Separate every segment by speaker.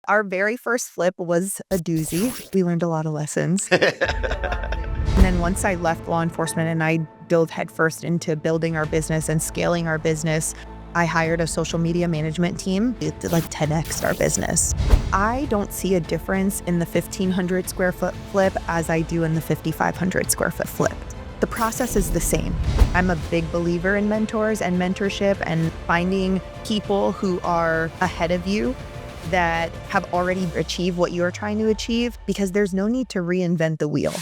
Speaker 1: Our very first flip was a doozy. We learned a lot of lessons. And then once I left law enforcement and I dove headfirst into building our business and scaling our business, I hired a social media management team. It like 10x'd our business. I don't see a difference in the 1,500 square foot flip as I do in the 5,500 square foot flip. The process is the same. I'm a big believer in mentors and mentorship and finding people who are ahead of you that have already achieved what you're trying to achieve, because there's no need to reinvent the wheel.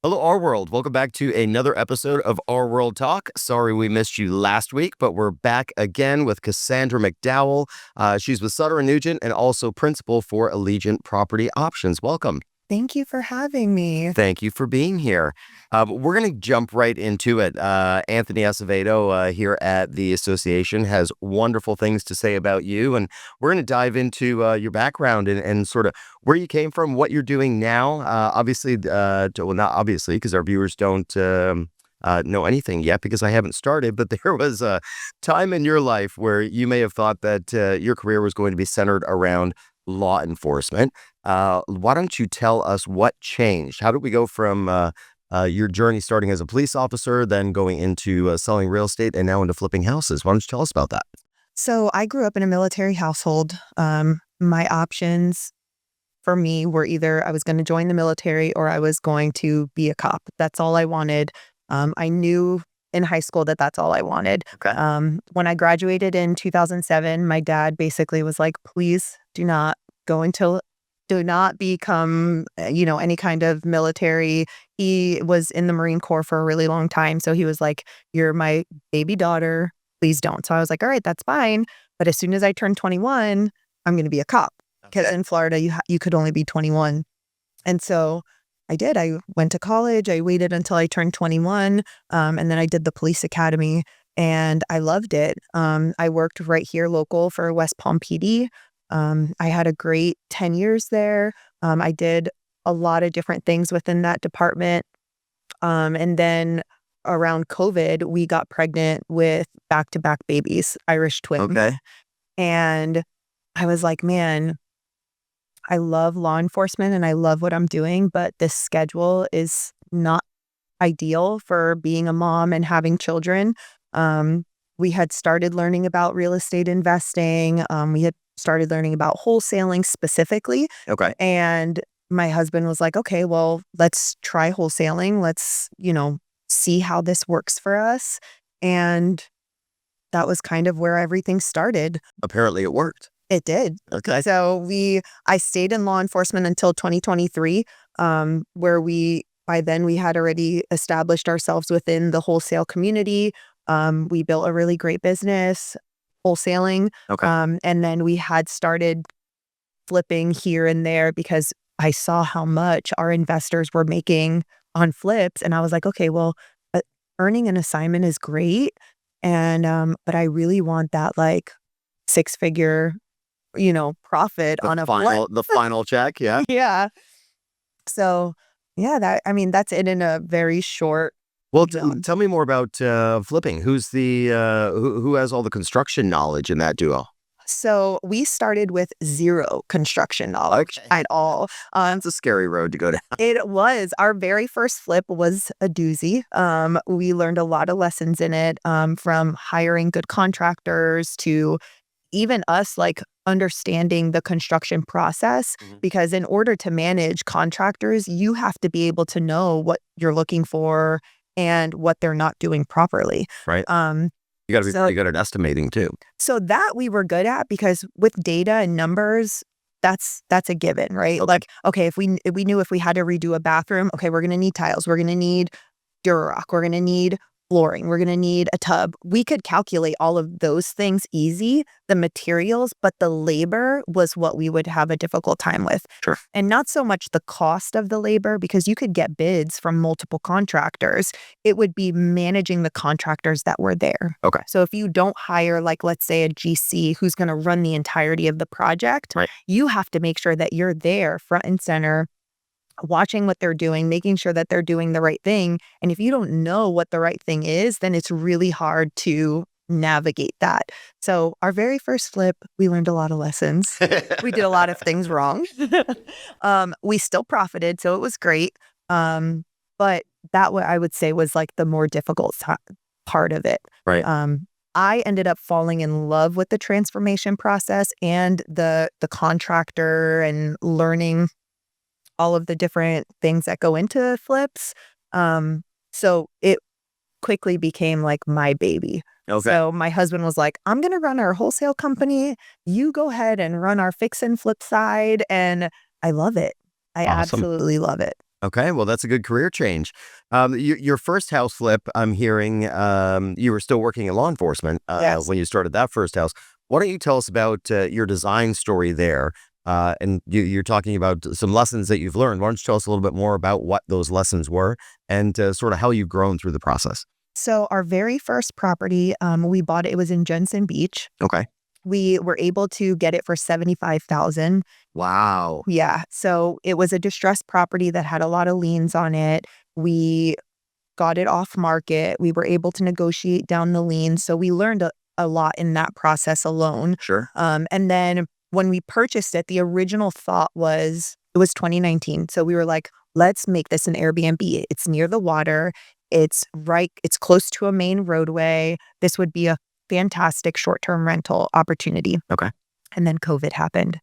Speaker 2: Hello, RWorld. Welcome back to another episode of RWorld Talk. Sorry we missed you last week, but we're back again with Kassandra McDowell. She's with Sutter & Nugent and also principal for Allegiant Property Options. Welcome.
Speaker 1: Thank you for having me.
Speaker 2: Thank you for being here. We're going to jump right into it. Anthony Acevedo here at the association has wonderful things to say about you, and we're going to dive into your background and sort of where you came from, what you're doing now. Obviously, well, not obviously, because our viewers don't know anything yet because I haven't started, but there was a time in your life where you may have thought that your career was going to be centered around law enforcement. Why don't you tell us what changed? How did we go from your journey starting as a police officer, then going into selling real estate, and now into flipping houses? Why don't you tell us about that?
Speaker 1: So I grew up in a military household. My options for me were either I was going to join the military or I was going to be a cop. That's all I wanted. I knew in high school that that's all I wanted.
Speaker 2: Okay.
Speaker 1: When I graduated in 2007, my dad basically was like, please do not become, any kind of military. He was in the Marine Corps for a really long time. So he was like, you're my baby daughter. Please don't. So I was like, all right, that's fine. But as soon as I turned 21, I'm going to be a cop. Because in Florida, you could only be 21. And so I did. I went to college. I waited until I turned 21. And then I did the police academy and I loved it. I worked right here local for West Palm PD. I had a great 10 years there. I did a lot of different things within that department. And then around COVID, we got pregnant with back-to-back babies, Irish twins.
Speaker 2: Okay.
Speaker 1: And I was like, man, I love law enforcement and I love what I'm doing, but this schedule is not ideal for being a mom and having children. We had started learning about real estate investing. We had started learning about wholesaling specifically.
Speaker 2: Okay.
Speaker 1: And my husband was like, okay, well, let's try wholesaling. Let's, see how this works for us. And that was kind of where everything started.
Speaker 2: Apparently it worked.
Speaker 1: It did.
Speaker 2: Okay.
Speaker 1: So I stayed in law enforcement until 2023, where by then we had already established ourselves within the wholesale community. We built a really great business, wholesaling.
Speaker 2: Okay.
Speaker 1: And then we had started flipping here and there because I saw how much our investors were making on flips. And I was like, okay, well, earning an assignment is great. And, but I really want that like 6-figure, profit on a flip.
Speaker 2: The final check. Yeah.
Speaker 1: Yeah. So yeah, that's it in a very short.
Speaker 2: Well, tell me more about flipping. Who's the who has all the construction knowledge in that duo?
Speaker 1: So we started with zero construction knowledge at all.
Speaker 2: It's a scary road to go down.
Speaker 1: It was. Our very first flip was a doozy. We learned a lot of lessons in it, from hiring good contractors to even us like understanding the construction process, because in order to manage contractors, you have to be able to know what you're looking for and what they're not doing properly.
Speaker 2: Right. You got to be pretty good at estimating too.
Speaker 1: So that we were good at, because with data and numbers, that's a given, right?
Speaker 2: Okay.
Speaker 1: Like, okay, if we knew if we had to redo a bathroom, okay, we're going to need tiles. We're going to need Durarock. We're going to need flooring. We're going to need a tub. We could calculate all of those things easy, the materials, but the labor was what we would have a difficult time with.
Speaker 2: Sure.
Speaker 1: And not so much the cost of the labor, because you could get bids from multiple contractors. It would be managing the contractors that were there.
Speaker 2: Okay.
Speaker 1: So if you don't hire, like, let's say a GC who's going to run the entirety of the project,
Speaker 2: Right.
Speaker 1: you have to make sure that you're there front and center, watching what they're doing, making sure that they're doing the right thing. And if you don't know what the right thing is, then it's really hard to navigate that. So our very first flip, we learned a lot of lessons. We did a lot of things wrong. We still profited, so it was great. But that what I would say was like the more difficult part of it.
Speaker 2: Right.
Speaker 1: I ended up falling in love with the transformation process and the contractor, and learning all of the different things that go into flips. So it quickly became like my baby.
Speaker 2: Okay.
Speaker 1: So my husband was like, I'm going to run our wholesale company. You go ahead and run our fix and flip side. And I love it. I
Speaker 2: Awesome.
Speaker 1: absolutely love it.
Speaker 2: Okay, well, that's a good career change. Your first house flip, I'm hearing you were still working in law enforcement
Speaker 1: Yes.
Speaker 2: when you started that first house. Why don't you tell us about your design story there? And you're talking about some lessons that you've learned. Why don't you tell us a little bit more about what those lessons were, and sort of how you've grown through the process?
Speaker 1: So our very first property, we bought it. It was in Jensen Beach.
Speaker 2: Okay.
Speaker 1: We were able to get it for $75,000.
Speaker 2: Wow.
Speaker 1: Yeah. So it was a distressed property that had a lot of liens on it. We got it off market. We were able to negotiate down the liens. So we learned a lot in that process alone.
Speaker 2: Sure.
Speaker 1: And then when we purchased it, the original thought was, it was 2019. So we were like, let's make this an Airbnb. It's near the water. It's close to a main roadway. This would be a fantastic short-term rental opportunity.
Speaker 2: Okay.
Speaker 1: And then COVID happened.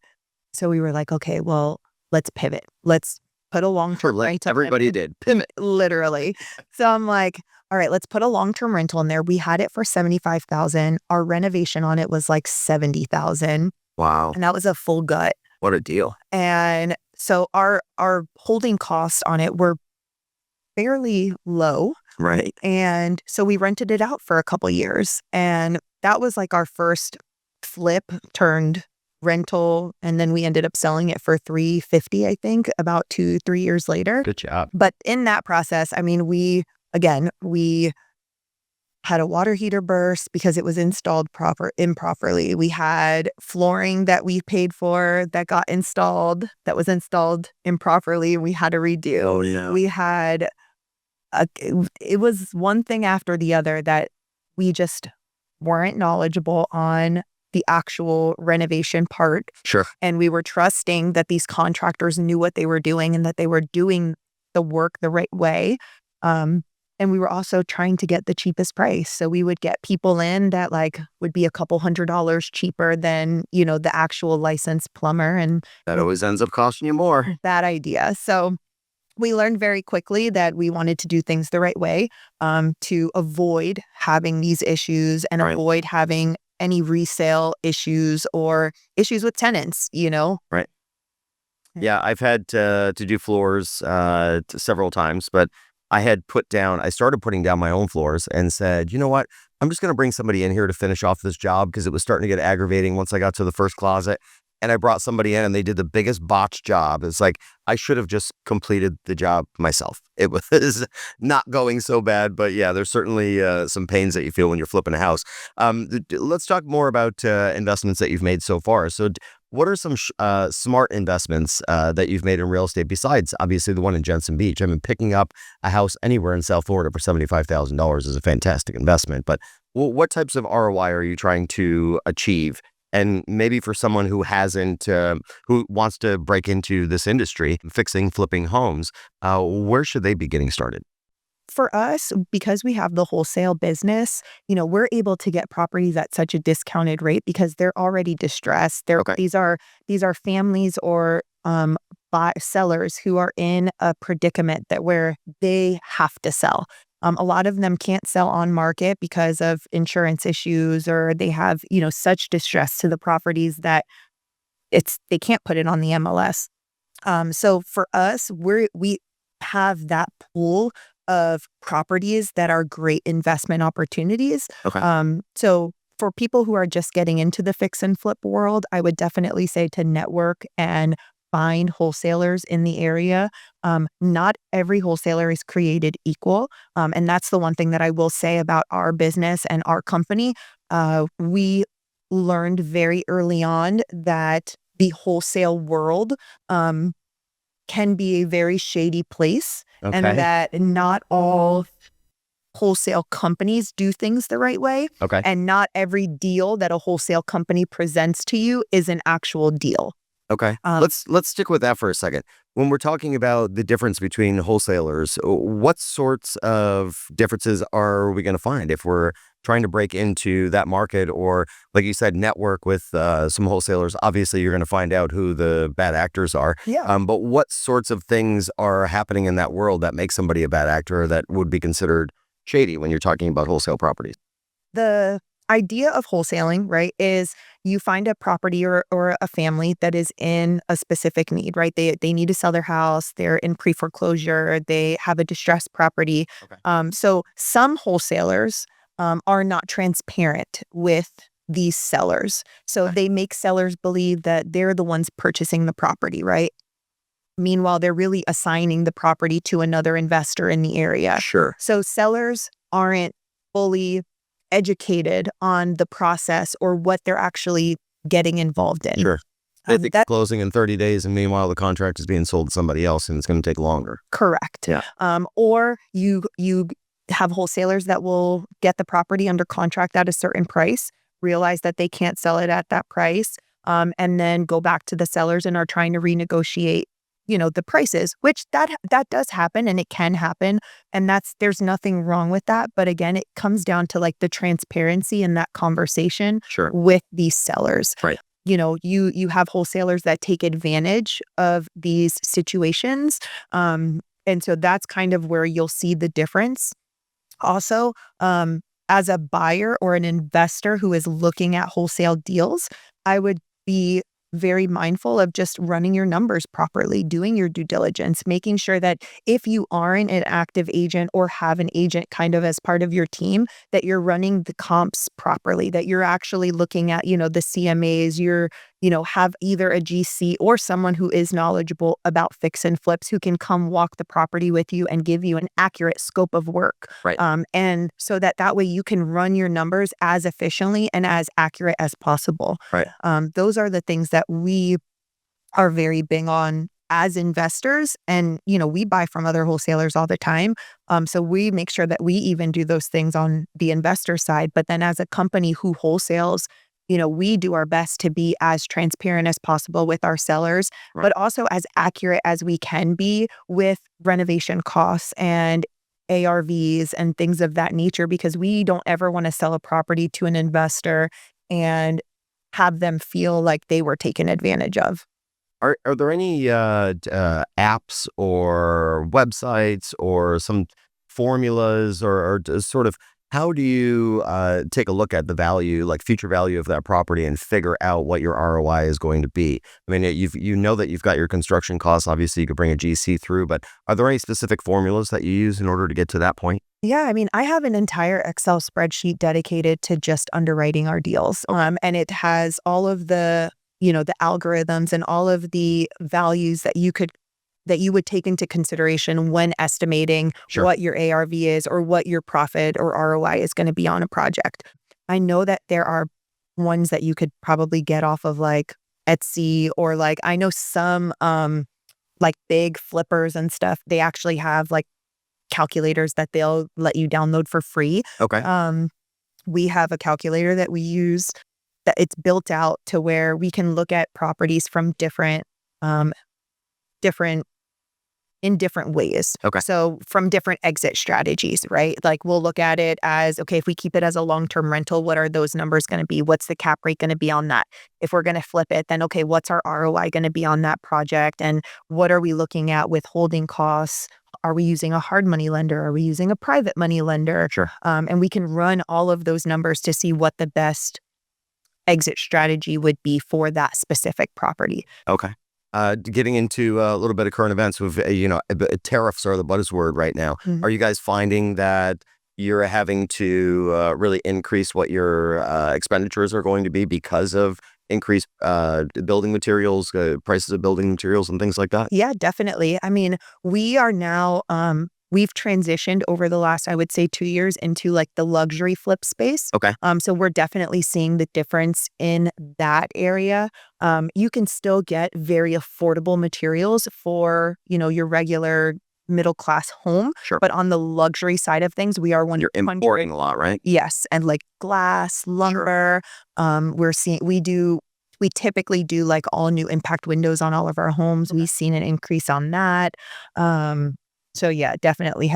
Speaker 1: So we were like, okay, well, let's pivot. Let's put a long-term rental.
Speaker 2: Everybody did. Pivot.
Speaker 1: Literally. So I'm like, all right, let's put a long-term rental in there. We had it for $75,000. Our renovation on it was like $70,000.
Speaker 2: Wow.
Speaker 1: And that was a full gut.
Speaker 2: What a deal.
Speaker 1: And so our holding costs on it were fairly low.
Speaker 2: Right.
Speaker 1: And so we rented it out for a couple years. And that was like our first flip turned rental. And then we ended up selling it for $350, I think, about 2-3 years later.
Speaker 2: Good job.
Speaker 1: But in that process, I mean, we had a water heater burst because it was installed improperly. We had flooring that we paid for that was installed improperly. We had to redo.
Speaker 2: Oh, yeah.
Speaker 1: We had it was one thing after the other that we just weren't knowledgeable on the actual renovation part.
Speaker 2: Sure.
Speaker 1: And we were trusting that these contractors knew what they were doing and that they were doing the work the right way. And we were also trying to get the cheapest price. So we would get people in that like would be a couple $100 cheaper than, the actual licensed plumber. And
Speaker 2: That always ends up costing you more.
Speaker 1: bad idea. So we learned very quickly that we wanted to do things the right way, to avoid having these issues and
Speaker 2: Right.
Speaker 1: avoid having any resale issues or issues with tenants,
Speaker 2: Right. Yeah, I've had to do floors several times, but I started putting down my own floors and said, you know what? I'm just going to bring somebody in here to finish off this job, because it was starting to get aggravating once I got to the first closet. And I brought somebody in and they did the biggest botch job. It's like, I should have just completed the job myself. It was not going so bad, but yeah, there's certainly some pains that you feel when you're flipping a house. Let's talk more about investments that you've made so far. So what are some smart investments that you've made in real estate besides obviously the one in Jensen Beach? I mean, picking up a house anywhere in South Florida for $75,000 is a fantastic investment, but what types of ROI are you trying to achieve? And maybe for someone who who wants to break into this industry, flipping homes, where should they be getting started?
Speaker 1: For us, because we have the wholesale business, we're able to get properties at such a discounted rate because they're already distressed.
Speaker 2: Okay.
Speaker 1: These are families or sellers who are in a predicament where they have to sell. A lot of them can't sell on market because of insurance issues, or they have, such distress to the properties that they can't put it on the MLS. So for us, we have that pool of properties that are great investment opportunities.
Speaker 2: Okay.
Speaker 1: So for people who are just getting into the fix and flip world, I would definitely say to network and find wholesalers in the area. Not every wholesaler is created equal. And that's the one thing that I will say about our business and our company. We learned very early on that the wholesale world can be a very shady place, and
Speaker 2: Okay.
Speaker 1: that not all wholesale companies do things the right way.
Speaker 2: Okay.
Speaker 1: And not every deal that a wholesale company presents to you is an actual deal.
Speaker 2: Okay.
Speaker 1: Um,
Speaker 2: Let's stick with that for a second. When we're talking about the difference between wholesalers, what sorts of differences are we going to find if we're trying to break into that market, or like you said, network with some wholesalers? Obviously, you're going to find out who the bad actors are.
Speaker 1: yeah.
Speaker 2: But what sorts of things are happening in that world that make somebody a bad actor, that would be considered shady when you're talking about wholesale properties?
Speaker 1: The idea of wholesaling, right, is you find a property or a family that is in a specific need, right? They need to sell their house, they're in pre-foreclosure, they have a distressed property.
Speaker 2: Okay.
Speaker 1: So some wholesalers are not transparent with these sellers. So
Speaker 2: Okay.
Speaker 1: they make sellers believe that they're the ones purchasing the property, right? Meanwhile, they're really assigning the property to another investor in the area.
Speaker 2: Sure.
Speaker 1: So sellers aren't fully educated on the process or what they're actually getting involved in.
Speaker 2: Sure. They think it's
Speaker 1: That's
Speaker 2: closing in 30 days, and meanwhile, the contract is being sold to somebody else, and it's going to take longer.
Speaker 1: correct.
Speaker 2: Yeah.
Speaker 1: Or you have wholesalers that will get the property under contract at a certain price, realize that they can't sell it at that price, and then go back to the sellers and are trying to renegotiate, the prices, which that does happen and it can happen. And there's nothing wrong with that. But again, it comes down to like the transparency in that conversation
Speaker 2: Sure.
Speaker 1: with these sellers.
Speaker 2: Right.
Speaker 1: You have wholesalers that take advantage of these situations. And so that's kind of where you'll see the difference. Also, as a buyer or an investor who is looking at wholesale deals, I would be very mindful of just running your numbers properly, doing your due diligence, making sure that if you aren't an active agent or have an agent kind of as part of your team, that you're running the comps properly, that you're actually looking at, the CMAs, have either a GC or someone who is knowledgeable about fix and flips who can come walk the property with you and give you an accurate scope of work.
Speaker 2: Right.
Speaker 1: And so that way you can run your numbers as efficiently and as accurate as possible.
Speaker 2: Right.
Speaker 1: Those are the things that we are very big on as investors. And, we buy from other wholesalers all the time. So we make sure that we even do those things on the investor side. But then as a company who wholesales, we do our best to be as transparent as possible with our sellers,
Speaker 2: Right.
Speaker 1: but also as accurate as we can be with renovation costs and ARVs and things of that nature, because we don't ever want to sell a property to an investor and have them feel like they were taken advantage of.
Speaker 2: Are there any apps or websites or some formulas, or sort of, how do you take a look at the value, like future value of that property, and figure out what your ROI is going to be? I mean, you know that you've got your construction costs. Obviously, you could bring a GC through, but are there any specific formulas that you use in order to get to that point?
Speaker 1: Yeah, I mean, I have an entire Excel spreadsheet dedicated to just underwriting our deals. And it has all of the algorithms and all of the values that you would take into consideration when estimating
Speaker 2: Sure.
Speaker 1: what your ARV is or what your profit or ROI is going to be on a project. I know that there are ones that you could probably get off of like Etsy, or like I know some like big flippers and stuff, they actually have like calculators that they'll let you download for free.
Speaker 2: Okay.
Speaker 1: We have a calculator that we use that it's built out to where we can look at properties from um, different in different ways.
Speaker 2: Okay.
Speaker 1: So from different exit strategies, right? Like we'll look at it as, okay, if we keep it as a long-term rental, what are those numbers going to be? What's the cap rate going to be on that? If we're going to flip it, then okay, what's our ROI going to be on that project? And what are we looking at with holding costs? Are we using a hard money lender? Are we using a private money lender?
Speaker 2: Sure.
Speaker 1: And we can run all of those numbers to see what the best exit strategy would be for that specific property.
Speaker 2: Okay. Getting into a little bit of current events with, tariffs are the buzzword right now.
Speaker 1: Mhm.
Speaker 2: Are you guys finding that you're having to really increase what your expenditures are going to be because of increased building materials, prices of building materials and things like that?
Speaker 1: Yeah, definitely. I mean, we are now, we've transitioned over the last, I would say, 2 years into like the luxury flip space.
Speaker 2: Okay.
Speaker 1: So we're definitely seeing the difference in that area. You can still get very affordable materials for, your regular middle class home,
Speaker 2: Sure.
Speaker 1: but on the luxury side of things, we are
Speaker 2: You're
Speaker 1: 100.
Speaker 2: importing a lot, right?
Speaker 1: Yes, and like glass,
Speaker 2: Sure.
Speaker 1: lumber. We typically do like all new impact windows on all of our homes. We've seen an increase on that. So yeah, definitely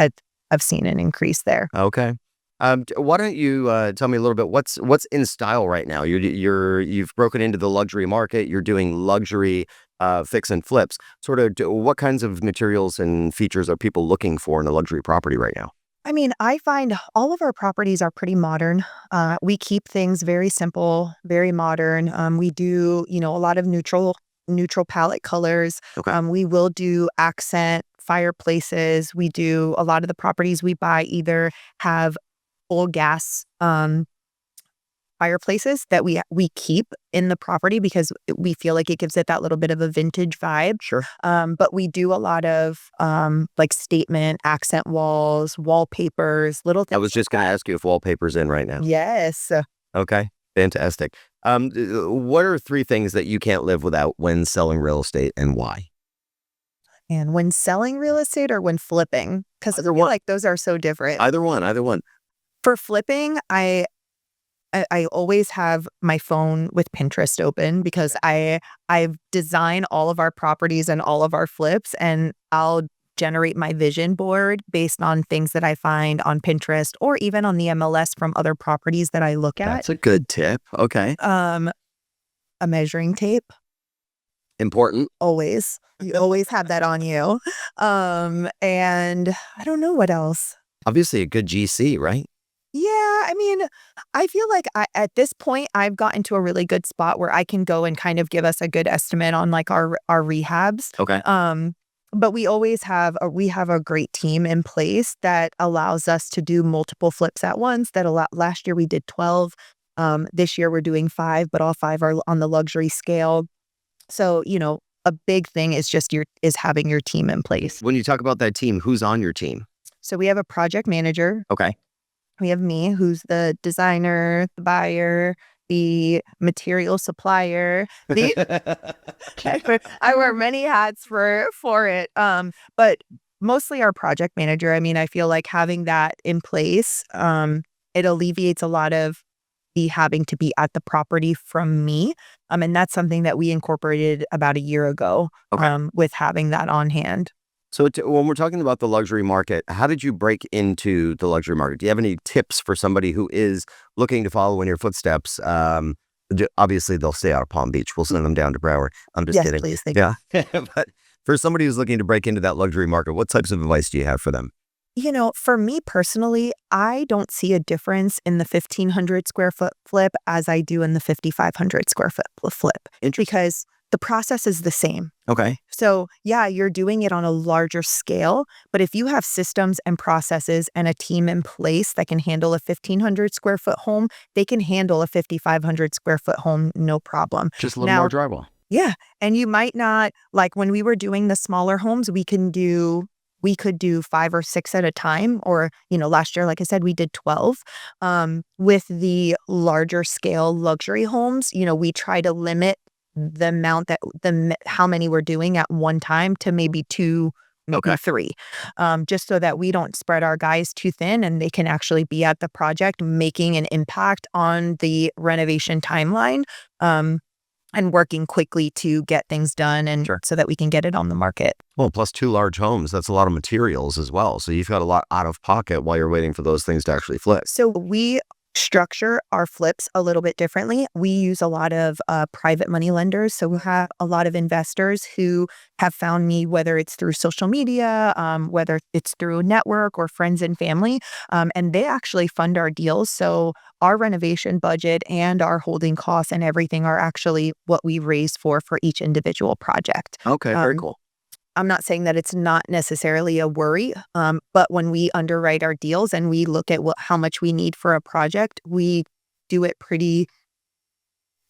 Speaker 1: I've seen an increase there.
Speaker 2: Okay. Why don't you tell me a little bit what's in style right now? You've broken into the luxury market. You're doing luxury fix and flips. Sort of, what kinds of materials and features are people looking for in a luxury property right now?
Speaker 1: I mean, I find all of our properties are pretty modern. We keep things very simple, very modern. We do, a lot of neutral palette colors.
Speaker 2: Okay.
Speaker 1: We will do accent fireplaces. We do a lot of the properties we buy either have full gas fireplaces that we keep in the property because we feel like it gives it that little bit of a vintage vibe.
Speaker 2: Sure.
Speaker 1: But we do a lot of like statement accent walls, wallpapers, little
Speaker 2: I
Speaker 1: things.
Speaker 2: was just going to ask you if wallpaper's in right now.
Speaker 1: Yes.
Speaker 2: Okay. Fantastic. What are three things that you can't live without when selling real estate and why?
Speaker 1: And when selling real estate or when flipping, because I
Speaker 2: Either
Speaker 1: feel
Speaker 2: one.
Speaker 1: like those are so different.
Speaker 2: Either one. Either one.
Speaker 1: For flipping, I always have my phone with Pinterest open because I design all of our properties and all of our flips, and I'll generate my vision board based on things that I find on Pinterest or even on the MLS from other properties that I look at.
Speaker 2: That's a good tip. Okay.
Speaker 1: A measuring tape,
Speaker 2: Important.
Speaker 1: always. You always have that on you. And I don't know what else.
Speaker 2: Obviously a good GC, right?
Speaker 1: Yeah, I mean, I feel like at this point, I've gotten to a really good spot where I can go and kind of give us a good estimate on like our rehabs.
Speaker 2: Okay.
Speaker 1: But we have a great team in place that allows us to do multiple flips at once. Last year we did 12. This year we're doing 5, but all 5 are on the luxury scale. So, a big thing is just having your team in place.
Speaker 2: When you talk about that team, who's on your team?
Speaker 1: So we have a project manager.
Speaker 2: Okay.
Speaker 1: We have me, who's the designer, the buyer, the material supplier. I wear many hats for it. But mostly our project manager. I mean, I feel like having that in place, it alleviates a lot of the having to be at the property from me. And that's something that we incorporated about a year ago,
Speaker 2: Okay.
Speaker 1: with having that on hand.
Speaker 2: So when we're talking about the luxury market, how did you break into the luxury market? Do you have any tips for somebody who is looking to follow in your footsteps? Obviously, they'll stay out of Palm Beach. We'll send them down to Broward. I'm just
Speaker 1: Yes,
Speaker 2: kidding.
Speaker 1: please.
Speaker 2: Yeah. But for somebody who's looking to break into that luxury market, what types of advice do you have for them?
Speaker 1: For me personally, I don't see a difference in the 1,500 square foot flip as I do in the 5,500 square foot flip because the process is the same.
Speaker 2: Okay.
Speaker 1: So yeah, you're doing it on a larger scale, but if you have systems and processes and a team in place that can handle a 1,500 square foot home, they can handle a 5,500 square foot home, no problem.
Speaker 2: Just a little
Speaker 1: Now,
Speaker 2: more drywall.
Speaker 1: yeah, and you might not, like when we were doing the smaller homes, we could do 5 or 6 at a time, or, last year, like I said, we did 12. With the larger scale luxury homes, we try to limit the amount how many we're doing at one time to maybe 2, maybe
Speaker 2: Okay.
Speaker 1: 3, just so that we don't spread our guys too thin and they can actually be at the project making an impact on the renovation timeline, and working quickly to get things done and
Speaker 2: Sure.
Speaker 1: so that we can get it on the market.
Speaker 2: Well, plus 2 large homes, that's a lot of materials as well. So you've got a lot out of pocket while you're waiting for those things to actually flip.
Speaker 1: So we structure our flips a little bit differently. We use a lot of private money lenders. So we have a lot of investors who have found me, whether it's through social media, whether it's through a network or friends and family, and they actually fund our deals. So our renovation budget and our holding costs and everything are actually what we raise for each individual project.
Speaker 2: Okay, very cool.
Speaker 1: I'm not saying that it's not necessarily a worry, but when we underwrite our deals and we look at how much we need for a project, we do it pretty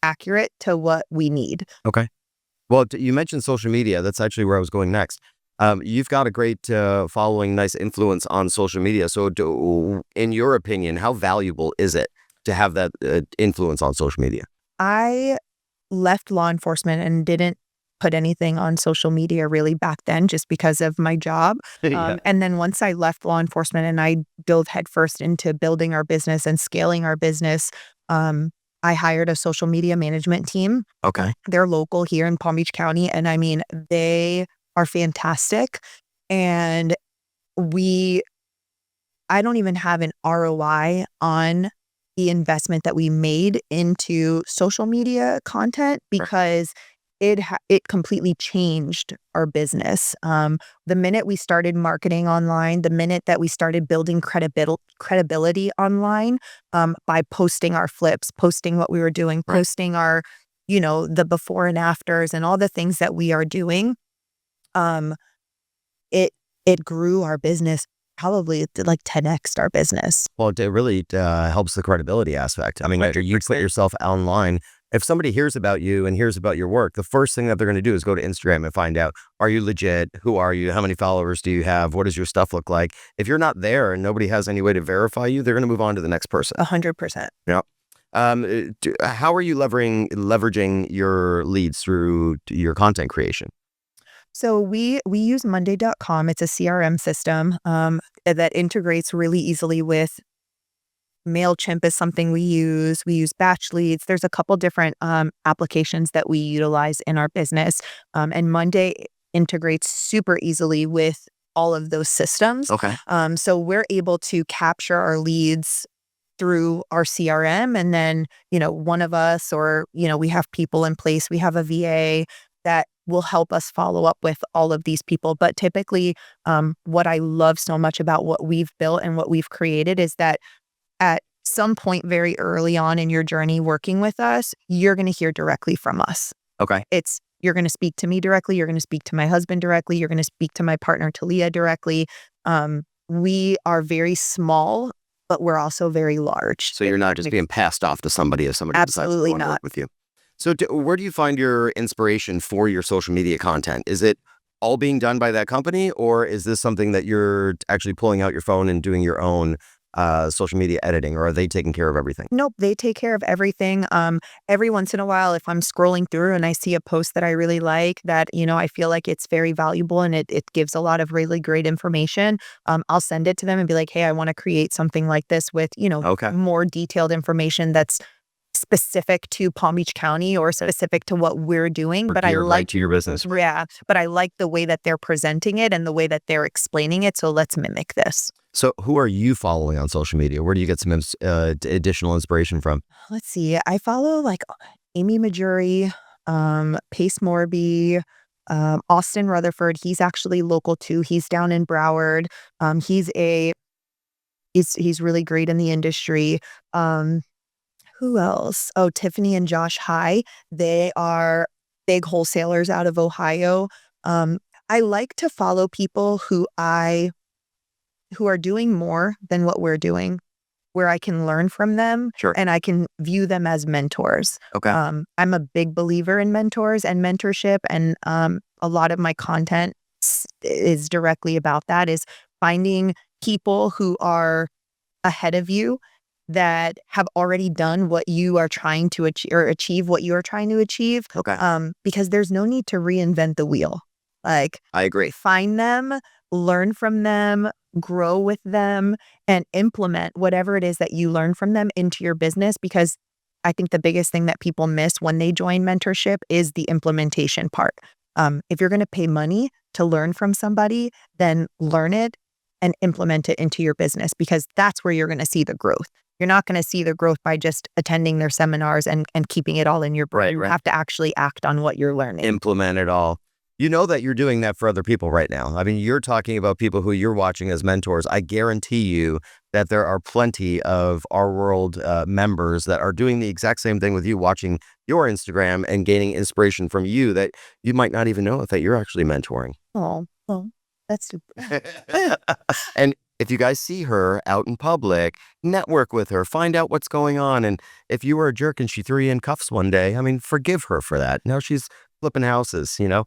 Speaker 1: accurate to what we need.
Speaker 2: Okay. Well, you mentioned social media. That's actually where I was going next. You've got a great following, nice influence on social media. So, in your opinion, how valuable is it to have that influence on social media?
Speaker 1: I left law enforcement and didn't put anything on social media really back then just because of my job.
Speaker 2: Yeah.
Speaker 1: And then once I left law enforcement and I dove headfirst into building our business and scaling our business, I hired a social media management team.
Speaker 2: Okay.
Speaker 1: They're local here in Palm Beach County. And I mean, they are fantastic. And I don't even have an ROI on the investment that we made into social media content
Speaker 2: Sure.
Speaker 1: because it completely changed our business. The minute we started marketing online, the minute that we started building credibility online, by posting our flips, posting what we were doing,
Speaker 2: Right.
Speaker 1: posting our, the before and afters and all the things that we are doing, um, it it grew our business. Probably it did like 10x our business.
Speaker 2: Well, it really helps the credibility aspect. I mean, you put
Speaker 1: 100%.
Speaker 2: yourself online. If somebody hears about you and hears about your work, the first thing that they're going to do is go to Instagram and find out, are you legit? Who are you? How many followers do you have? What does your stuff look like? If you're not there and nobody has any way to verify you, they're going to move on to the next person.
Speaker 1: 100%.
Speaker 2: Yeah. How are you leveraging your leads through your content creation?
Speaker 1: So we use Monday.com. It's a CRM system that integrates really easily with MailChimp is something we use. We use Batch Leads. There's a couple different applications that we utilize in our business. And Monday integrates super easily with all of those systems.
Speaker 2: Okay.
Speaker 1: So we're able to capture our leads through our CRM. And then, one of us or, we have people in place. We have a VA that will help us follow up with all of these people. But typically, what I love so much about what we've built and what we've created is that at some point very early on in your journey working with us, you're going to hear directly from us.
Speaker 2: Okay.
Speaker 1: You're going to speak to me directly. You're going to speak to my husband directly. You're going to speak to my partner, Talia, directly. We are very small, but we're also very large.
Speaker 2: So you're not just being passed off to somebody if somebody decides to
Speaker 1: Absolutely
Speaker 2: want to work
Speaker 1: not.
Speaker 2: with you. So where do you find your inspiration for your social media content? Is it all being done by that company, or is this something that you're actually pulling out your phone and doing your own social media editing, or are they taking care of everything?
Speaker 1: Nope, they take care of everything. Every once in a while, if I'm scrolling through and I see a post that I really like, that, I feel like it's very valuable and it gives a lot of really great information, I'll send it to them and be like, hey, I want to create something like this with,
Speaker 2: Okay.
Speaker 1: more detailed information that's specific to Palm Beach County or specific to what we're doing.
Speaker 2: Or
Speaker 1: But I
Speaker 2: geared right
Speaker 1: like,
Speaker 2: to your business.
Speaker 1: yeah, but I like the way that they're presenting it and the way that they're explaining it. So let's mimic this.
Speaker 2: So who are you following on social media? Where do you get some additional inspiration from?
Speaker 1: Let's see. I follow like Amy Majuri, Pace Morby, Austin Rutherford. He's actually local too. He's down in Broward. He's really great in the industry. Who else? Oh, Tiffany and Josh High. They are big wholesalers out of Ohio. I like to follow people who are doing more than what we're doing, where I can learn from them
Speaker 2: Sure.
Speaker 1: and I can view them as mentors.
Speaker 2: Okay.
Speaker 1: I'm a big believer in mentors and mentorship, and a lot of my content is directly about that, is finding people who are ahead of you that have already done what you are trying to achieve or achieve what you are trying to achieve.
Speaker 2: Okay.
Speaker 1: Because there's no need to reinvent the wheel. Like,
Speaker 2: I agree.
Speaker 1: find them, learn from them, grow with them, and implement whatever it is that you learn from them into your business. Because I think the biggest thing that people miss when they join mentorship is the implementation part. If you're going to pay money to learn from somebody, then learn it and implement it into your business, because that's where you're going to see the growth. you're not gonna see the growth by just attending their seminars and keeping it all in your brain.
Speaker 2: Right,
Speaker 1: You
Speaker 2: right.
Speaker 1: have to actually act on what you're learning.
Speaker 2: Implement it all. You know that you're doing that for other people right now. I mean, you're talking about people who you're watching as mentors. I guarantee you that there are plenty of RWorld members that are doing the exact same thing with you, watching your Instagram and gaining inspiration from you that you might not even know that you're actually mentoring.
Speaker 1: Oh, well, that's super.
Speaker 2: And if you guys see her out in public, network with her, find out what's going on. And if you were a jerk and she threw you in cuffs one day, I mean, forgive her for that. Now she's flipping houses, you know?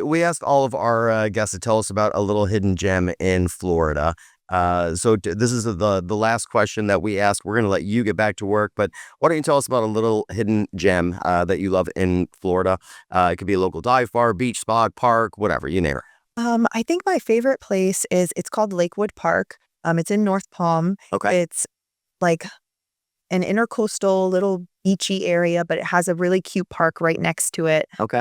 Speaker 2: We asked all of our guests to tell us about a little hidden gem in Florida. This is the last question that we ask. We're going to let you get back to work, but why don't you tell us about a little hidden gem that you love in Florida? It could be a local dive bar, beach spot, park, whatever, you name it.
Speaker 1: I think my favorite place it's called Lakewood Park. It's in North Palm.
Speaker 2: Okay.
Speaker 1: It's like an intercoastal little beachy area, but it has a really cute park right next to it.
Speaker 2: Okay.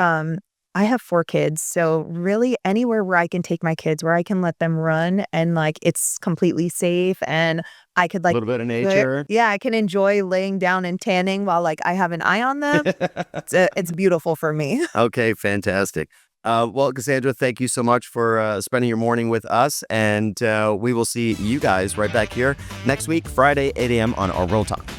Speaker 1: I have 4 kids, so really anywhere where I can take my kids, where I can let them run and, like, it's completely safe and I could,
Speaker 2: A
Speaker 1: like,
Speaker 2: little bit of
Speaker 1: enjoy
Speaker 2: nature.
Speaker 1: yeah, I can enjoy laying down and tanning while, like, I have an eye on them. It's beautiful for me.
Speaker 2: Okay, fantastic. Well, Kassandra, thank you so much for spending your morning with us, and we will see you guys right back here next week, Friday, 8 a.m. on Our World Talk.